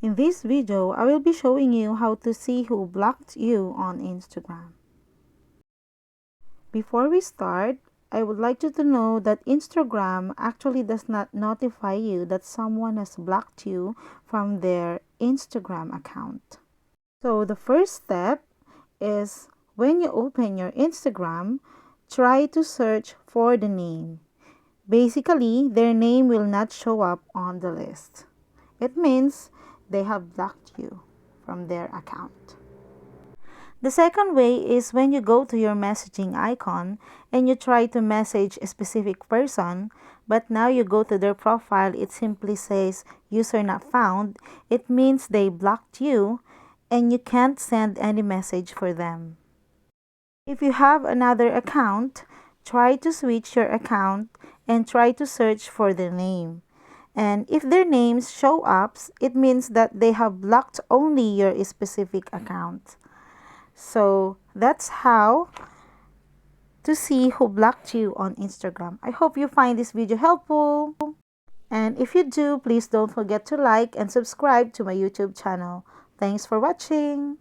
In this video, I will be showing you how to see who blocked you on Instagram. Before we start, I would like you to know that Instagram actually does not notify you that someone has blocked you from their Instagram account. So the first step is when you open your Instagram, try to search for the name. Basically, their name will not show up on the list. It means they have blocked you from their account. The second way is when you go to your messaging icon and you try to message a specific person, but now you go to their profile, it simply says user not found. It means they blocked you and you can't send any message for them. If you have another account, try to switch your account and try to search for their name. And if their names show up, it means that they have blocked only your specific account. So that's how to see who blocked you on Instagram. I hope you find this video helpful. And if you do, please don't forget to like and subscribe to my YouTube channel. Thanks for watching.